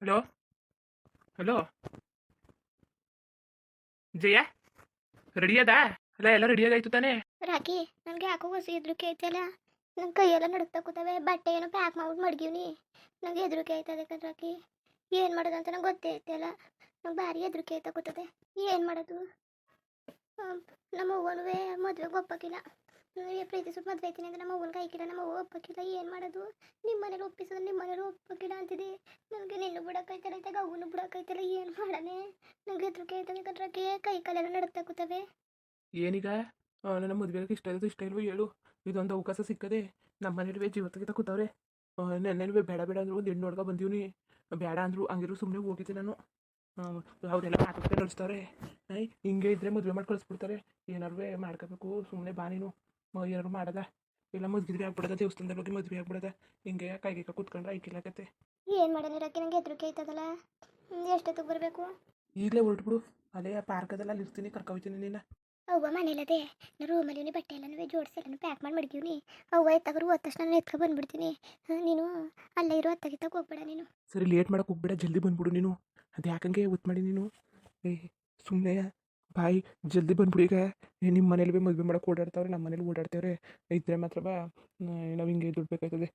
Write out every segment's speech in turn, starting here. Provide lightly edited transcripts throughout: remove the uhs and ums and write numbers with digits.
Hello. Hello. ಜಯ, ready ಅದಾ? ಅಲ್ಲ, ಎಲ್ಲ ರೆಡಿ ಆಗಾಯ್ತು ತಾನೇ? ರಾಕಿ, ನನಗೆ ಯಾಕೋ ಹೊಸ ಹೆದರಿಕೆ ಐತಲ್ಲ. ನನ್ನ ಕೈಯೆಲ್ಲ ನಡುಕ್ತಾ ಕೂತವೆ. ಬಟ್ಟೆ ಏನೋ ಪ್ಯಾಕ್ ಮಾಡ್ಬಿಟ್ಟು ಮಡಗಿವ್ನಿ. ನಂಗೆ ಹೆದರಿಕೆ ಆಯ್ತದೆ ರಾಕಿ. ಏನು ಮಾಡೋದು ಅಂತ ನಂಗೆ ಗೊತ್ತೇ ಐತಲ್ಲ. ನಂಗೆ ಭಾರಿ ಹೆದರಿಕೆ ಆಯ್ತಾ ಕೂತದೆ. ಏನು ಮಾಡೋದು? ನಮ್ಮ ಅವ್ವನೂ ಮದುವೆಗೆ ಒಪ್ಪಕ್ಕಿಲ್ಲ. ಪ್ರೀತಿ ಸುಟ್ಟು ಮದುವೆ ಐತೀನಿ ಅಂದರೆ ನಮ್ಮ ಅವ್ವನಿಗೆ ಆಯ್ಕಿಲ್ಲ, ನಮ್ಮ ಅವ್ವ ಒಪ್ಪಕ್ಕಿಲ್ಲ. ಏನು ಮಾಡೋದು? ನಿಮ್ಮ ಮನೇಲಿ ಒಪ್ಪಿಸೋದು, ನಿಮ್ಮ ಮನೇಲಿ ಒಪ್ಪಕ್ಕಿಲ್ಲ ಅಂತಿದೆ. ನನಗೆ ನಿನ್ನೂ ಬಿಡೋಕ್ಕಾಯ್ತಲ್ಲ, ಇದ್ದಾಗ ಅವ್ವನೂ ಬಿಡೋಕ್ಕಾಯ್ತಲ್ಲ. ಏನು ಮಾಡೋಣ? ನಂಗೆ ಹೆದರಿಕೆ ಆಯ್ತದೆ ಕಣ್ರಾಕಿ. ಕೈ ಕಾಲೆಲ್ಲ ನಡುಕ್ತಾ ಕೂತವೆ. ಏನೀಗ? ನನ್ನ ಮದುವೆಗೆ ಇಷ್ಟ ಇರೋದು ಇಷ್ಟ ಇಲ್ವೋ ಹೇಳು. ಇದೊಂದು ಅವಕಾಶ ಸಿಕ್ಕದೆ. ನಮ್ಮ ಮನೇಲಿ ಜೀವ ತೆಗಿತ ಕೂತವ್ರೆ. ನೆನ್ನೆನೂ ಬೇಡ ಬೇಡ ಅಂದ್ರು, ಒಂದು ಹೆಣ್ಣು ನೋಡ್ಕೊ ಬಂದೀವ್ನಿ. ಬೇಡ ಅಂದರು, ಹಂಗಿದ್ರು ಸುಮ್ಮನೆ ಹೋಗಿದ್ದೆ ನಾನು. ಅವರೆಲ್ಲ ಮಾತುಕತೆ ನಡೆಸ್ತಾರೆ. ಹಿಂಗೆ ಇದ್ರೆ ಮದುವೆ ಮಾಡಿ ಕಳಿಸ್ಬಿಡ್ತಾರೆ. ಏನಾರು ಮಾಡ್ಕೋಬೇಕು, ಸುಮ್ಮನೆ ಬಾ ನೀನು. ಏನಾರು ಮಾಡೋದ? ಇಲ್ಲ ಮದುವೆ ಆಗ್ಬಿಡೋದ, ದೇವಸ್ಥಾನದ ಬಗ್ಗೆ ಮದುವೆ ಆಗ್ಬಿಡೋದ? ಹಿಂಗೆ ಕೈಗೆ ಕೂತ್ಕೊಂಡ್ರೆ ಐಕಿಲ್ಲಕತ್ತೆ. ಏನು ಮಾಡೋಣ ರಾಕಿ? ನಂಗೆ ಹೆದರಿಕೆ ಆಯ್ತದಲ್ಲ. ಎಷ್ಟೊತ್ತಿಗೆ ಬರಬೇಕು? ಈಗಲೇ ಹೊರಟ್ಬಿಡು. ಅಲ್ಲೇ ಪಾರ್ಕದಲ್ಲ ಅಲ್ಲಿ ಇರ್ತೀನಿ, ಕರ್ಕೊಯ್ತೀನಿ ನಿನ್ನ. ಅವ್ವ ಮನೇಲದೆ. ನಾನು ರೂಮಲ್ಲಿ ಬಟ್ಟೆ ಎಲ್ಲನೂ ಜೋಡಿಸಿ ಎಲ್ಲನೂ ಪ್ಯಾಕ್ ಮಾಡಿ ಮಡಗಿವ್ನಿ. ಅವ್ವ ಎತ್ತಾಗರು ಹೋದ ತಕ್ಷಣ ನಾನು ಎತ್ಕೊ ಬಂದ್ಬಿಡ್ತೀನಿ. ನೀನು ಅಲ್ಲೇ ಇರೋ ಅತ್ತಾಗಿತ್ತಾಗ ಹೋಗ್ಬೇಡ ನೀನು. ಸರಿ, ಲೇಟ್ ಮಾಡಕ್ಕೆ ಹೋಗ್ಬೇಡ, ಜಲ್ದಿ ಬಂದ್ಬಿಡು ನೀನು. ಅದು ಯಾಕಂಗೆ ಒತ್ತು ಮಾಡಿ ನೀನು. ಏ, ಸುಮ್ಮನೆ ಬಾಯ್, ಜಲ್ದಿ ಬಂದ್ಬಿಡು ಈಗ. ನಿಮ್ಮ ಮನೇಲಿ ಮದುವೆ ಮಾಡಕ್ಕೆ ಓಡಾಡ್ತಾವ್ರೆ, ನಮ್ಮ ಮನೇಲಿ ಓಡಾಡ್ತೇವ್ರೆ. ಇದ್ರೆ ಮಾತ್ರ ಬಾ. ನಾವು ಹಿಂಗೆ ದುಡ್ಡು ಬೇಕಾಯ್ತದೆ.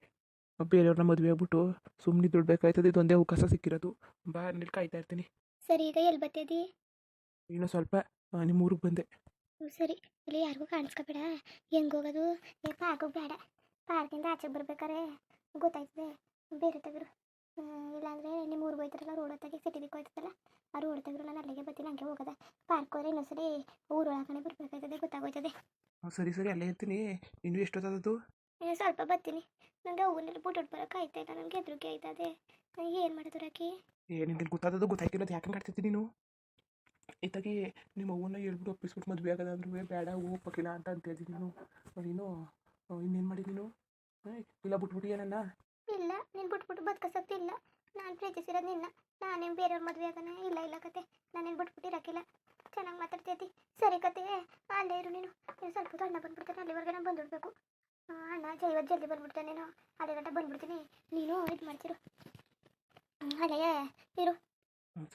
ಬೇರೆಯವ್ರನ್ನ ಮದುವೆ ಆಗ್ಬಿಟ್ಟು ಸುಮ್ಮನೆ ದುಡ್ಡು ಬೇಕಾಯ್ತದೆ. ಇದೊಂದೇ ಅವಕಾಶ ಸಿಕ್ಕಿರೋದು. ಬಾ, ನೀನು ಕಾಯ್ತಾ ಇರ್ತೀನಿ. ಸರಿ, ಈಗ ಎಲ್ಲಿ ಬರ್ತೇದಿ? ಇನ್ನೂ ಸ್ವಲ್ಪ ನಿಮ್ಮ ಊರಿಗೆ ಬಂದೆ. ಸರಿ, ಇಲ್ಲಿ ಯಾರಿಗೂ ಕಾಣಿಸ್ಕೊಬೇಡ. ಹೆಂಗೆ ಹೋಗೋದು? ಪಾರ್ಕ್ ಬೇಡ. ಪಾರ್ಕಿಂದ ಆಚೆಗೆ ಬರ್ಬೇಕಾರೆ ಗೊತ್ತಾಯ್ತದೆ. ಬೇರೆ ತೆಗರು. ಇಲ್ಲಾಂದರೆ ನಿಮ್ಮ ಊರಿಗೆ ಹೋಯ್ತಾರಲ್ಲ, ರೋಡ್ ಹೊತ್ತಾಗಿ ಸಿಟಿದಿಕ್ಕೆ ಹೋಯ್ತದಲ್ಲ, ಆ ರೋಡ್ ತೆಗರು. ನಾನು ಅಲ್ಲಿಗೆ ಬರ್ತೀನಿ, ಹಂಗೆ ಹೋಗೋದ. ಪಾರ್ಕ್ ಹೋದ್ರೆ ಇನ್ನೊಂದ್ಸರಿ ಊರೊಳಗಡೆ ಬರ್ಬೇಕಾಯ್ತದೆ, ಗೊತ್ತಾಗೋಯ್ತದೆ. ಸರಿ ಸರಿ, ಅಲ್ಲೇ ಇರ್ತೀನಿ. ಇನ್ನೂ ಎಷ್ಟೊತ್ತದದು? ಇನ್ನು ಸ್ವಲ್ಪ ಬರ್ತೀನಿ. ನನಗೆ ಅವನ್ನೆಲ್ಲ ಬಿಟ್ಟು ಬರೋಕೆ ಆಯ್ತಾ ಇಲ್ಲ. ನನಗೆ ಹೆದರಿಕೆ ಆಯ್ತದೆ. ಏನು ಮಾಡೋದು ರಾಕಿ? ನಿನ್ಗೆ ಗೊತ್ತಾದದು ಗೊತ್ತಾಯ್ತಿರೋದು ಯಾಕಂಗೆ ಆಡ್ತಿದ್ದೀನಿ ನೀನು? ಇತ್ತಾಗಿ ನಿಮ್ಮ ಅವ್ವನ್ನ ಹೇಳ್ಬಿಟ್ಟು ಒಪ್ಪಿಸ್ಬಿಟ್ಟು ಮದುವೆ ಆಗೋದ ಅಂದ್ರೂ ಬೇಡ, ಹೋಗ್ಬೇಕಿಲ್ಲ ಅಂತ ಅಂತಿದ್ದೀನಿ ನೀನು. ನೀನು ಇನ್ನೇನು ಮಾಡಿ ನೀನು? ಇಲ್ಲ ಬಿಟ್ಬಿಟ್ಟು ಏನನ್ನ? ಇಲ್ಲ, ನೀನು ಬಿಟ್ಬಿಟ್ಟು ಬದುಕಸಕ್ತಿಲ್ಲ. ನಾನು ಪ್ರೀತಿಸಿರೋದು ನಿನ್ನ. ನಾನೇನು ಬೇರೆಯವ್ರ ಮದುವೆ ಆಗೋಣ? ಇಲ್ಲ ಇಲ್ಲ ಕತೆ. ನಾನೇನು ಬಿಟ್ಬಿಟ್ಟಿರಕ್ಕಿಲ್ಲ. ಚೆನ್ನಾಗಿ ಮಾತಾಡ್ತೈತಿ. ಸರಿ ಕತೆ, ಅಲ್ಲೇ ಇರು ನೀನು. ನೀನು ಸ್ವಲ್ಪ ಹೊತ್ತು ಅಣ್ಣ ಬಂದ್ಬಿಡ್ತಾನೆ, ಅಲ್ಲಿವರೆಗೆ ನಾನು ಬಂದುಬಿಡ್ಬೇಕು. ಅಣ್ಣ ಇವತ್ತು ಜಲ್ದಿ ಬಂದ್ಬಿಡ್ತಾನೆ. ನೀನು ಅದೇ ಗಂಟೆ ಬಂದ್ಬಿಡ್ತೀನಿ. ನೀನು ಇದು ಮಾಡ್ತಿರು. ಅಲ್ಲೇ ಇರು.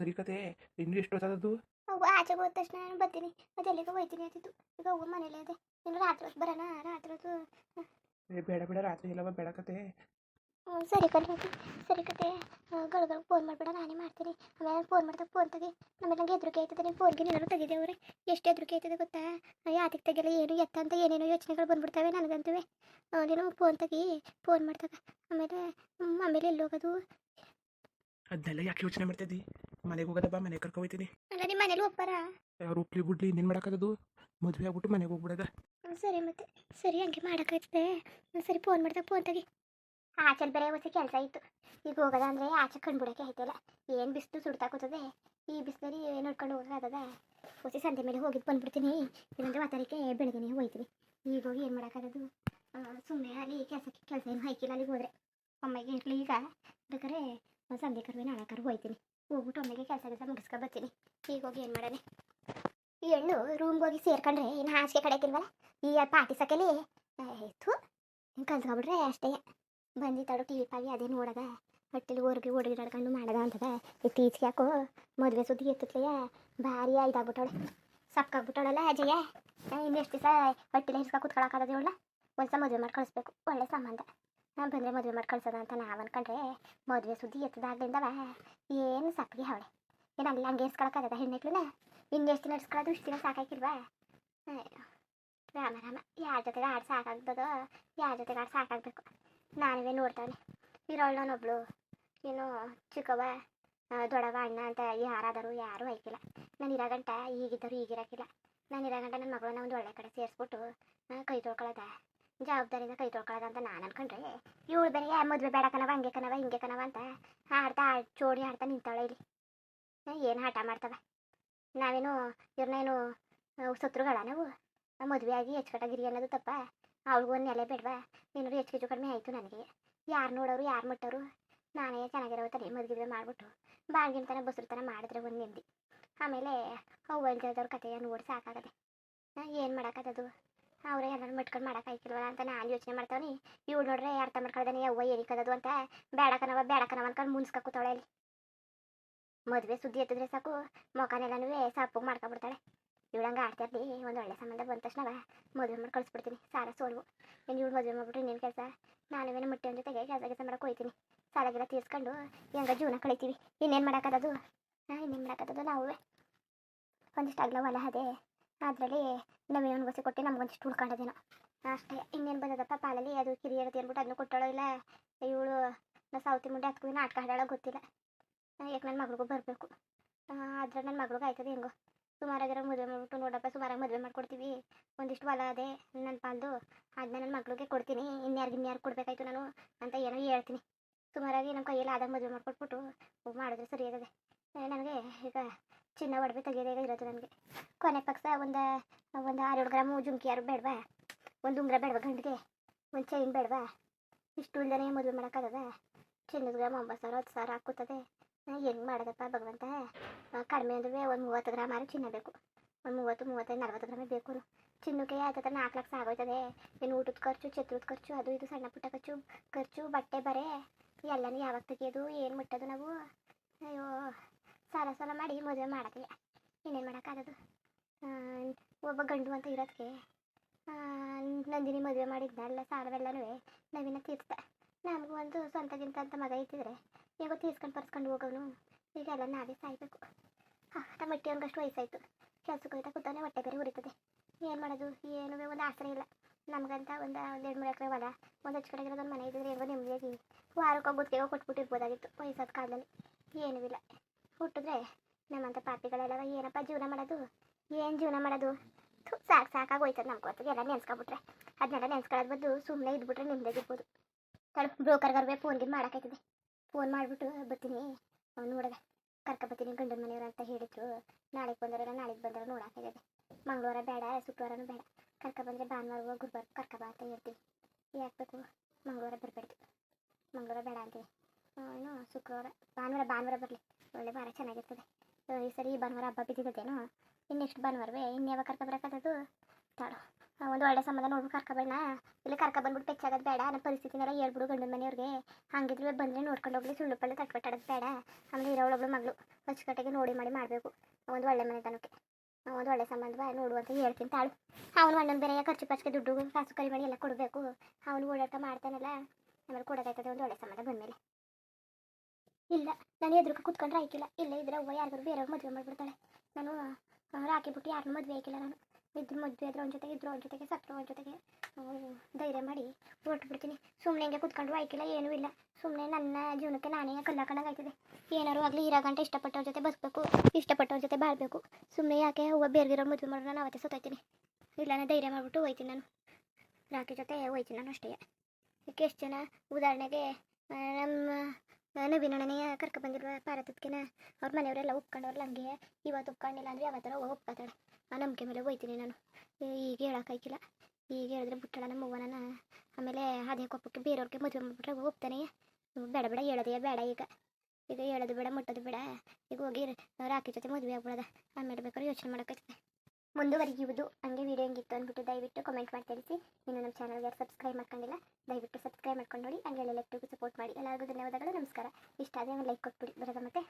ಸರಿ ಕತೆ. ಇನ್ನೂ ಎಷ್ಟು ಹೊತ್ತದದು? ಅವ್ವ ಆಚೆಗೆ ಹೋದ ತಕ್ಷಣ ನಾನು ಬರ್ತೀನಿ. ಮತ್ತೆ ಎಲ್ಲಿಗೆ ಹೋಗ್ತೀನಿ ಅಂತಿತ್ತು. ಈಗ ಅವ್ವ ಮನೇಲೇ ಇದೆ. ನೀನು ರಾತ್ರಿ ಹೊತ್ತು ಬರೋಣ? ರಾತ್ರಿ ಹೊತ್ತು ಬೇಡ ಬೇಡ, ರಾತ್ರಿ ಎಲ್ಲವ ಬೇಡ ಕತೆ. ಸರಿ ಕಣ್ರಿ. ಸರಿ ಕತೆ. ಗಳಿಗೆ ಫೋನ್ ಮಾಡಿಬಿಡ, ನಾನೇ ಮಾಡ್ತೀನಿ. ಆಮೇಲೆ ಫೋನ್ ಮಾಡಿದಾಗ ಫೋನ್ ತೆಗಿ. ಆಮೇಲೆ ನಂಗೆ ಹೆದರಿಕೆ ಆಯ್ತದೆ. ನೀನು ಫೋನ್ಗೆ ಏನಾದ್ರು ತೆಗಿದೆ ಅವ್ರೆ. ಎಷ್ಟು ಹೆದರಿಕೆ ಆಯ್ತದೆ ಗೊತ್ತಾ? ಯಾತಿಗೆ ತೆಗಿಲ್ಲ, ಏನು ಎತ್ತ ಅಂತ ಏನೇನೋ ಯೋಚನೆಗಳು ಬಂದ್ಬಿಡ್ತವೆ ನನಗಂತೂ. ನೀನು ಫೋನ್ ತೆಗಿ, ಫೋನ್ ಮಾಡಿದಾಗ. ಆಮೇಲೆ ಆಮೇಲೆ ಎಲ್ಲಿ ಹೋಗೋದು? ಅದನ್ನೆಲ್ಲ ಯಾಕೆ ಯೋಚನೆ ಮಾಡ್ತಿದ್ದಿ? ಮನೆಗೆ ಹೋಗೋದ ಬಾ, ಮನೆಗೆ ಕರ್ಕೊ ಹೋಗ್ತೀನಿ. ಅಲ್ಲ, ನಿಮ್ಮ ಮನೇಲಿ ಒಪ್ಪಾರ? ಅವ್ರು ಉಪ್ಲಿ ಬಿಡ್ಲಿ, ಇನ್ನೇನು ಮಾಡೋಕ್ಕದು? ಮದುವೆ ಆಗ್ಬಿಟ್ಟು ಮನೆಗೆ ಹೋಗ್ಬಿಡೋದ. ಸರಿ ಮತ್ತೆ. ಸರಿ, ಹಂಗೆ ಮಾಡೋಕ್ಕಾಯ್ತದೆ. ಸರಿ, ಫೋನ್ ಮಾಡಿದಾಗ ಫೋನ್ ತೆಗಿ. ಆಚೆಲ್ ಬೇರೆ ಹೊಸ ಕೆಲಸ ಇತ್ತು. ಈಗ ಹೋಗೋದ ಅಂದರೆ ಆಚೆ ಕಂಡುಬಿಡೋಕೆ ಆಯ್ತಲ್ಲ. ಏನು ಬಿಸಿಲು ಸುಡ್ತಾ ಕೂತದೆ. ಈ ಬಿಸಿಲಲ್ಲಿ ನೋಡ್ಕೊಂಡು ಹೋಗೋಕ್ಕಾಗದ? ಹೊಸ ಸಂತೆ ಮೇಲೆ ಹೋಗಿದ್ದು ಬಂದ್ಬಿಡ್ತೀನಿ. ಇಲ್ಲಾಂದರೆ ವಾತಾವರಣಕ್ಕೆ ಬೆಳಗ್ಗೆನೇ ಹೋಗ್ತೀನಿ. ಈಗ ಹೋಗಿ ಏನು ಮಾಡೋಕ್ಕಾಗೋದು? ಸುಮ್ಮನೆ ಅಲ್ಲಿ ಕೆಲಸ ಏನು ಹಾಕಿಲ್ಲ. ಅಲ್ಲಿಗೆ ಹೋದರೆ ಒಮ್ಮೆಗೆ ಇರಲಿ. ಈಗ ಬೇಕಾದ್ರೆ ಸಂಜೆ ಕರುವೆ ನಾಳೆ ಕರು ಹೋಗ್ತೀನಿ. ಹೋಗ್ಬಿಟ್ಟು ಒಮ್ಮೆಗೆ ಕೆಲಸ ಮುಗಿಸ್ಕೊ ಬರ್ತೀನಿ. ಈಗ ಹೋಗಿ ಏನು ಮಾಡೋಣ? ಈ ಹೆಣ್ಣು ರೂಮ್ಗೆ ಹೋಗಿ ಸೇರ್ಕೊಂಡ್ರೆ ಏನು ಹಾಸಿಗೆ ಕಡೆಕಿಲ್ವಲ್ಲ. ಈ ಪಾಟಿ ಸಕಲಿ ಆಯಿತು. ಹಿಂಗೆ ಕಲ್ತ್ಕೊಬಿಟ್ರೆ ಅಷ್ಟೇ. ಬಂದಿತ್ತಾಡು ಟಿ ವಿ ಪಾವಿ ಅದೇ ನೋಡದ. ಹೊಟ್ಟೆಲಿ ಹೊರಗೆ ಓಡಿಗಾಡ್ಕೊಂಡು ಮಾಡದ ಅಂತದ. ಇತ್ತೀಚೆಗೆ ಯಾಕೋ ಮದುವೆ ಸುದ್ದಿ ಎತ್ತತ್ಲೆಯ ಭಾರಿ ಇದಾಗ್ಬಿಟ್ಟವಳೆ. ಸಕ್ಕಾಗ್ಬಿಟ್ಟವಳಲ್ಲ ಅಜಯ. ಇನ್ನೆಷ್ಟು ದಿವಸ ಹೊಟ್ಟೆಲಿ ಹಿಡ್ಸ್ಕೊ ಕೂತ್ಕೊಳಕ್ಕಾಗದೆ ಅವಳ? ಒಂದ್ಸ ಮದುವೆ ಮಾಡಿ ಕಳಿಸ್ಬೇಕು. ಒಳ್ಳೆ ಸಂಬಂಧ. ನಾನು ಬಂದರೆ ಮದುವೆ ಮಾಡಿ ಕಳ್ಸೋದ ಅಂತ ನಾವು ಅನ್ಕೊಂಡ್ರೆ ಮದುವೆ ಸುದ್ದಿ ಎತ್ತದಾಗ್ಲಿಂದವ ಏನು ಸಪ್ಪಿಗೆ ಅವಳೆ. ಏನು ಅಲ್ಲಿ ಹಂಗೆ ಇರ್ಸ್ಕೊಳಕ್ಕಾಗದ ಹೆಣ್ಮಕ್ಳನ್ನ? ಇನ್ನೆಷ್ಟು ದಿನ ಇಡ್ಸ್ಕೊಳ್ಳೋದು? ಇಷ್ಟು ದಿನ ಸಾಕಾಕಿಲ್ವಾ? ರಾಮ ರಾಮ, ಯಾರ ಜೊತೆಗೆ ಆಡಿ ಸಾಕಾಗ್ತದೋ, ಯಾರ ಜೊತೆಗೆ ಆಡಿ ಸಾಕಾಗಬೇಕು. ನಾನುವೇ ನೋಡ್ತಾನೆ ಇರೋಳು ನಾನೊಬ್ಳು. ಏನು ಚಿಕ್ಕವ ದೊಡ್ಡವ ಅಣ್ಣ ಅಂತ ಯಾರಾದರೂ ಯಾರೂ ಐಕಿಲ್ಲ. ನಾನು ಇರೋ ಗಂಟ ಈಗಿದ್ದರು ಈಗಿರೋಕ್ಕಿಲ್ಲ. ನಾನು ಇರೋ ಗಂಟ ನನ್ನ ಮಗಳನ್ನ ಒಂದು ಒಳ್ಳೆ ಕಡೆ ಸೇರಿಸ್ಬಿಟ್ಟು ಕೈ ತೊಳ್ಕೊಳ್ಳೋದ, ಜವಾಬ್ದಾರಿಯಿಂದ ಕೈ ತೊಳ್ಕೊಳ್ಳೋದ ಅಂತ ನಾನು ಅನ್ಕೊಂಡ್ರೆ ಇವಳು ಬೇರೆ ಮದುವೆ ಬೇಡ ಕಣವ, ಹಂಗೆ ಕಣವ ಹಿಂಗೆ ಕಣವ ಅಂತ ಆಡ್ತಾ ಚೋಡಿ ಆಡ್ತಾ ನಿಂತಾಳೆ ಇಲ್ಲಿ. ಏನು ಆಟ ಮಾಡ್ತವೆ? ನಾವೇನು ಇವ್ರನ್ನೇನು ಶತ್ರುಗಳ? ನಾವು ಮದುವೆ ಆಗಿ ಹೆಚ್ಚುಕಟ್ಟಾಗಿರಿ ಅನ್ನೋದು ತಪ್ಪ? ಅವಳಿಗೂ ಒಂದು ನೆಲೆ ಬೇಡವಾ? ಏನಾದ್ರು ಹೆಚ್ಚು ಕಡಿಮೆ ಆಯಿತು ನನಗೆ. ಯಾರು ನೋಡೋರು, ಯಾರು ಮುಟ್ಟೋರು? ನಾನೇ ಚೆನ್ನಾಗಿರೋ ತಲೆ ಮದುವೆ ಮಾಡಿಬಿಟ್ಟು ಬಾಳ್ಗಿನ ಬಸ್ರು ಮಾಡಿದ್ರೆ ಒಂದು ನೆಮ್ಮದಿ. ಆಮೇಲೆ ಅವ್ವ ಇಲ್ದಿರೋದವ್ರ ಕತೆಯ ನೋಡಿ ಸಾಕಾಗದೆ. ಏನು ಮಾಡೋಕ್ಕದದು? ಅವರೇ ಎಲ್ಲರೂ ಮಟ್ಕೊಂಡು ಮಾಡೋಕ್ಕಾಯ್ಕಿಲ್ವಲ್ಲ ಅಂತ ನಾನು ಯೋಚನೆ ಮಾಡ್ತಾವನಿ. ಇವಳು ನೋಡ್ರೆ ಅರ್ಥ ಮಾಡ್ಕೊಳ್ದಾನೆ ಅವ್ವ ಏನಿಕ್ಕದದು ಅಂತ ಬೇಡಕನವ ಬೇಡಕನವ ಅನ್ಕೊಂಡು ಮುನ್ಸ್ಕೊ ಕೂತಾವಳೆ ಅಲ್ಲಿ. ಮದುವೆ ಸುದ್ದಿ ಎತ್ತಿದ್ರೆ ಸಾಕು ಮೊಖನೆಲ್ಲನೂ ಸಾಪು ಮಾಡ್ಕೊಬಿಡ್ತಾಳೆ. ಇವಳಂಗೆ ಆಡ್ತಿರ್ಲಿ, ಒಂದು ಒಳ್ಳೆ ಸಂಬಂಧ ಬಂದ ತಕ್ಷಣ ಮದುವೆ ಮಾಡಿ ಕಳಿಸ್ಬಿಡ್ತೀನಿ. ಸಾಲ ಸೋಲ್ವು ಇನ್ನು ಇವಳು ಮದುವೆ ಮಾಡ್ಬಿಟ್ರೆ ಇನ್ನೇನು ಕೆಲಸ. ನಾನುವೇನು ಮುಟ್ಟೆ ಜೊತೆಗೆ ಕೆಲಸ ಮಾಡಕ್ಕೆ ಹೋಗ್ತೀನಿ. ಸಾಲಗೆಲ್ಲ ತೀರ್ಸ್ಕೊಂಡು ಹೆಂಗ ಜೀವನ ಕಳಿತೀವಿ. ಇನ್ನೇನು ಮಾಡೋಕ್ಕದು, ಇನ್ನೇನು ಮಾಡೋಕ್ಕದು. ನಾವು ಒಂದಿಷ್ಟು ಅಗಲ ಹೊಲ ಅದೇ, ಅದರಲ್ಲಿ ನವೀನೊಂದು ಗೊಸಿ ಕೊಟ್ಟು ನಮಗೊಂದಿಷ್ಟು ಉಳ್ಕೊಂಡದೇನೋ ಅಷ್ಟೇ. ಇನ್ನೇನು ಬಂದದಪ್ಪ ಪಾಲಲ್ಲಿ, ಅದು ಕಿರಿಯರತಿ ಅಂದ್ಬಿಟ್ಟು ಅದನ್ನು ಕೊಟ್ಟಾಳೋ ಇಲ್ಲ ಇವಳು ನಾ ಸಾವತಿ ಮುಂಡೆ ಹತ್ಕೂ ನಾಟಕ ಹಾಡಾಳೋ ಗೊತ್ತಿಲ್ಲ. ಯಾಕೆ ನನ್ನ ಮಗಳಿಗೂ ಬರಬೇಕು, ಆದ್ರೆ ನನ್ನ ಮಗಳಿಗೂ ಆಯ್ತದೆ ಹೆಂಗೋ. ಸುಮಾರಾಗಿರೋ ಮದುವೆ ಮಾಡ್ಬಿಟ್ಟು ನೋಡಪ್ಪ, ಸುಮಾರಾಗಿ ಮದುವೆ ಮಾಡ್ಕೊಡ್ತೀವಿ. ಒಂದಿಷ್ಟು ಹೊಲ ಅದೇ ನನ್ನ ಪಾಲ್ದು, ಅದನ್ನ ನನ್ನ ಮಗಳಿಗೆ ಕೊಡ್ತೀನಿ. ಇನ್ಯಾರು ಕೊಡಬೇಕಾಯ್ತು ನಾನು ಅಂತ ಏನೋ ಹೇಳ್ತೀನಿ. ಸುಮಾರಾಗಿ ನಮ್ಮ ಕೈಯಲ್ಲಿ ಆದಾಗ ಮದುವೆ ಮಾಡ್ಕೊಟ್ಬಿಟ್ಟು ಮಾಡಿದ್ರೆ ಸರಿಯಾಗದೆ. ನನಗೆ ಈಗ ಚಿನ್ನ ಒಡವೆ ತೆಗೆಯೋದೇ ಇರೋದು ನನಗೆ. ಕೊನೆ ಪಕ್ಷ ಒಂದು 6-7 ಗ್ರಾಮು ಜುಮ್ಕಿ ಯಾರು ಬೇಡವಾ, ಒಂದು ಉಂಗುರ ಬೇಡವಾ ಗಂಡಿಗೆ, ಒಂದು ಚೈನ್ ಬೇಡವಾ, ಇಷ್ಟು ಇಲ್ದೇ ಮದುವೆ ಮಾಡೋಕ್ಕಾಗದ. ಚಿನ್ನದ ಗ್ರಾಮ್ 9,000-10,000 ಹಾಕುತ್ತದೆ. ಹೆಂಗೆ ಮಾಡೋದಪ್ಪ ಭಗವಂತ. ಕಡಿಮೆ ಅಂದ್ರೆ ಒಂದು 30 ಗ್ರಾಮ್ ಆದ್ರೂ ಚಿನ್ನ ಬೇಕು. ಒಂದು 30-35-40 ಗ್ರಾಮೇ ಬೇಕು. ಚಿನ್ನಕ್ಕೆ ಆಯ್ತದ 4 ಲಕ್ಷ ಆಗೋಯ್ತದೆ. ಇನ್ನು ಊಟದ ಖರ್ಚು, ಛತ್ರದ ಖರ್ಚು, ಅದು ಇದು ಸಣ್ಣ ಪುಟ್ಟ ಖರ್ಚು ಬಟ್ಟೆ ಬರೆ ಎಲ್ಲನೂ ಯಾವಾಗ ತೆಗಿಯೋದು, ಏನು ಮುಟ್ಟೋದು ನಾವು. ಅಯ್ಯೋ, ಸಾಲ ಮಾಡಿ ಮದುವೆ ಮಾಡೋಕ್ಕಿಲ್ಲ, ಇನ್ನೇನು ಮಾಡೋಕ್ಕಾಗೋದು. ಒಬ್ಬ ಗಂಡು ಅಂತ ಇರೋದಕ್ಕೆ ನಂದಿನಿ ಮದುವೆ ಮಾಡಿದ್ನಲ್ಲ, ಸಾಲವೆಲ್ಲನೂ ನವೀನ ತೀರ್ಸ್ತ. ನಮಗೂ ಒಂದು ಸ್ವಂತಗಿಂತ ಅಂತ ಮಗ ಇತ್ತಿದ್ರೆ ಹೇಗೋ ತೀರ್ಸ್ಕೊಂಡು ಪರ್ಸ್ಕೊಂಡು ಹೋಗೋನು. ಈಗೆಲ್ಲ ನಾವೇ ಸಾಯ್ಬೇಕು. ನಮ್ಮ ಮಟ್ಟಿ ಅವ್ನಿಗಷ್ಟು ವಯಸ್ಸಾಯಿತು, ಕೆಲ್ಸಕ್ಕೆ ಹೋಯ್ತಾ ಕೂತಾನೆ, ಹೊಟ್ಟೆ ಬೇರೆ ಉರಿತದೆ. ಏನು ಮಾಡೋದು, ಏನೂ ಒಂದು ಆಸರೆ ಇಲ್ಲ ನಮಗಂತ. ಒಂದು 2-3 ಎಕರೆ ಹೊಲ, ಒಂದು ಹೆಚ್ಚು ಕಡೆಗಿರೋದು ಒಂದು ಮನೆ ಇದ್ದರೆ ಹೆಂಗೋ ನೆಮ್ಮದಿಯಾಗಿ ವಾರಕ್ಕೋ ಗುತ್ತಿಗೆಗೋ ಕೊಟ್ಬಿಟ್ಟಿರ್ಬೋದಾಗಿತ್ತು. ವಯಸ್ಸಾದ ಕಾಲದಲ್ಲಿ ಏನೂ ಇಲ್ಲ. ಹುಟ್ಟಿದ್ರೆ ನಮ್ಮಂಥ ಪಾಪಿಗಳೆಲ್ಲ ಏನಪ್ಪ ಜೀವನ ಮಾಡೋದು, ಏನು ಜೀವನ ಮಾಡೋದು. ಸಾಕಾಗೋಯ್ತದೆ ನಮ್ಗೆ ಹೊತ್ತಿಗೆ ಎಲ್ಲ ನೆನ್ಸ್ಕೊಬಿಟ್ರೆ. ಅದನ್ನೆಲ್ಲ ನೆನ್ಸ್ಕೊಳ್ಳೋದು ಬದಲು ಸುಮ್ಮನೆ ಇದ್ಬಿಟ್ರೆ ನಿಮ್ಮದಾಗಿರ್ಬೋದು. ಬ್ರೋಕರ್ಗರ್ವೇ ಫೋನ್ಗೆ ಮಾಡೋಕ್ಕಾಯ್ತದೆ. ಫೋನ್ ಮಾಡಿಬಿಟ್ಟು ಬರ್ತೀನಿ ನೋಡಿದೆ, ಕರ್ಕೊಬತ್ತೀನಿ ಗಂಡನ ಮನೆಯವರು ಅಂತ ಹೇಳಿದ್ರು. ನಾಳೆಗೆ ಬಂದರೆ ನಾಳೆಗೆ ಬಂದರೆ ನೋಡೋಕ್ಕಾಗದೆ. ಮಂಗಳವಾರ ಬೇಡ, ಶುಕ್ರವಾರನೂ ಬೇಡ. ಕರ್ಕೊಬಂದರೆ ಭಾನುವಾರ ಗುರುವಾರ ಕರ್ಕೊಬಾ ಅಂತ ಹೇಳ್ತೀವಿ. ಯಾಕಬೇಕು, ಮಂಗಳವಾರ ಬರಬೇಡ್ದು, ಮಂಗಳವಾರ ಬೇಡ ಅಂತೀವಿ. ಇನ್ನು ಶುಕ್ರವಾರ ಭಾನುವಾರ ಬರಲಿ, ಒಳ್ಳೆ ವಾರ ಚೆನ್ನಾಗಿರ್ತದೆ. ಈ ಸರಿ ಈ ಭಾನುವಾರ ಹಬ್ಬ ಬಿದ್ದಿದ್ದೇನೋ, ಇನ್ನೆಷ್ಟು ಭಾನುವಾರವೇ ಇನ್ಯಾವಾಗ ಕರ್ಕೊಬರಕ್ಕಾಗೋದು. ತಾಳು ಒಂದು ಒಳ್ಳೆ ಸಂಬಂಧ ನೋಡ್ಬಿಟ್ಟು ಕರ್ಕೊಬೇಡ. ಇಲ್ಲಿ ಕರ್ಕೊಬಂದ್ಬಿಟ್ಟು ಪೆಚ್ಚಾಗೋದು ಬೇಡ. ನಮ್ಮ ಪರಿಸ್ಥಿತಿನೆಲ್ಲ ಹೇಳ್ಬಿಡು ಗಂಡನ ಮನೆಯವ್ರಿಗೆ. ಹಂಗಿದ್ರೆ ಬಂದರೆ ನೋಡ್ಕೊಂಡು ಹೋಗ್ಲಿ, ಸುಳ್ಳು ಪಳ್ಳು ತಟ್ಕೊಟ್ಟಾಡೋದು ಬೇಡ. ಆಮೇಲೆ ಇರೋಳೊಬ್ಳು ಮಗಳು ಅಚ್ಚುಕಟ್ಟಿಗೆ ನೋಡಿ ಮಾಡಬೇಕು. ಒಂದು ಒಳ್ಳೆ ಮನೆತನಕ್ಕೆ ಒಂದು ಒಳ್ಳೆ ಸಂಬಂಧ ನೋಡು ಅಂತ ಹೇಳ್ತೀನಿ. ತಾಳು ಅವನು ಅಣ್ಣನ ಬೇರೆ ಖರ್ಚು ಪಚ್ಚಿಗೆ ದುಡ್ಡು ಕಾಸು ಕರಿ ಮಾಡಿ ಎಲ್ಲ ಕೊಡಬೇಕು. ಅವನು ಓಡಾಟ ಮಾಡ್ತಾನಲ್ಲ, ಆಮೇಲೆ ಕೊಡೋದಾಯ್ತದೆ ಒಂದು ಒಳ್ಳೆ ಸಂಬಂಧ ಬಂದಮೇಲೆ. ಇಲ್ಲ, ನಾನು ಎದುರುಕ ಕುತ್ಕೊಂಡ್ರೆ ಆಯ್ಕಿಲ್ಲ. ಇಲ್ಲ ಇದ್ರೆ ಅವ್ವ ಯಾರಿಗಾರು ಬೇರೆಯವ್ರು ಮದುವೆ ಮಾಡಿಬಿಡ್ತಾಳೆ. ನಾನು ರಾಕಿ ಬಿಟ್ಟು ಯಾರನ್ನೂ ಮದುವೆ ಆಯ್ಕಿಲ್ಲ. ನಾನು ಇದ್ರ ಮದುವೆ ಆದ್ರೆ ಇದ್ರ ಅವ್ನ ಜೊತೆಗೆ ಸತ್ರು ಅವ್ನ ಜೊತೆಗೆ ಧೈರ್ಯ ಮಾಡಿ ಹೊರಟುಬಿಡ್ತೀನಿ. ಸುಮ್ಮನೆ ಹಿಂಗೆ ಕುತ್ಕೊಂಡ್ರು ಆಯ್ಕಿಲ್ಲ, ಏನೂ ಇಲ್ಲ. ಸುಮ್ಮನೆ ನನ್ನ ಜೀವನಕ್ಕೆ ನಾನೇ ಕಲ್ಲಾಕೊಂಡಾಗ ಆಯ್ತದೆ. ಏನಾರು ಆಗಲಿ ಇರಾಗಂಟ ಇಷ್ಟಪಟ್ಟವ್ರ ಜೊತೆ ಬಸ್ಬೇಕು, ಇಷ್ಟಪಟ್ಟವ್ರ ಜೊತೆ ಬಾಳ್ಬೇಕು. ಸುಮ್ಮನೆ ಯಾಕೆ ಹೂವು ಬೇರೆಗಿರೋ ಮದುವೆ ಮಾಡೋರು ನಾನು ಅವತ್ತೇ ಸೋತಾಯ್ತೀನಿ. ಇಲ್ಲ ನಾನು ಧೈರ್ಯ ಮಾಡಿಬಿಟ್ಟು ಹೋಯ್ತೀನಿ. ನಾನು ರಾಕಿ ಜೊತೆ ಹೋಯ್ತೀನಿ ನಾನು ಅಷ್ಟೇ. ಇದಕ್ಕೆ ಎಷ್ಟು ಜನ ಉದಾಹರಣೆಗೆ ನಮ್ಮ ನವೀನಣ್ಣನೇ ಕರ್ಕೊಬಂದಿರುವ ಪಾರತತ್ಕೆನ ಅವ್ರ ಮನೆಯವರೆಲ್ಲ ಒಪ್ಕೊಂಡವ್ರಲ್ಲ, ಹಂಗೆ ಇವತ್ತು ಒಪ್ಕೊಂಡಿಲ್ಲ ಅಂದರೆ ಯಾವತ್ತರ ಒಪ್ಕೊತಾಳೆ. ಆ ನಂಬಿಕೆ ಮೇಲೆ ಹೋಯ್ತೀನಿ ನಾನು. ಈಗ ಹೇಳೋಕ್ಕಾಯ್ಕಿಲ್ಲ. ಈಗ ಹೇಳಿದ್ರೆ ಬಿಟ್ಟಳ ನಮ್ಮ ಅವ್ವನ. ಆಮೇಲೆ ಅದೇ ಕೊಪ್ಪಕ್ಕೆ ಬೇರೆಯವ್ರಿಗೆ ಮದುವೆ ಮಾಡಿಬಿಟ್ರೆ ಒಪ್ತಾನೆ. ಬೇಡ ಹೇಳೋದೇ ಬೇಡ. ಈಗ ಹೇಳೋದು ಬೇಡ, ಮುಟ್ಟೋದು ಬೇಡ. ಈಗ ಹೋಗಿ ರಾಕಿ ಜೊತೆ ಮದುವೆ ಆಗ್ಬಿಡೋದ. ಆಮೇಲೆ ಬೇಕಾದ್ರೆ ಯೋಚನೆ ಮಾಡೋಕ್ಕಾಯ್ತದೆ. ಮುಂದುವರಿಯುವುದು. ಹಂಗೆ ವೀಡಿಯೋ ಹೆಂಗಿತ್ತು ಅಂದ್ಬಿಟ್ಟು ದಯವಿಟ್ಟು ಕಮೆಂಟ್ ಮಾಡಿ ತಿಳಿಸಿ. ಇನ್ನು ನಮ್ಮ ಚಾನಲ್ಗೆ ಸಬ್ಸ್ಕ್ರೈಬ್ ಮಾಡ್ಕೊಂಡಿಲ್ಲ, ದಯವಿಟ್ಟು ಸಬ್ಸ್ಕ್ರೈಬ್ ಮಾಡ್ಕೊಂಡು ನೋಡಿ. ಹಂಗೆ ಎಲ್ಲರಿಗೂ ಸಪೋರ್ಟ್ ಮಾಡಿ. ಎಲ್ಲರಿಗೂ ಧನ್ಯವಾದಗಳು, ನಮಸ್ಕಾರ. ಇಷ್ಟ ಆದರೆ ಒಂದು ಲೈಕ್ ಕೊಟ್ಬಿಡಿ ಬರೋದ ಮತ್ತೆ.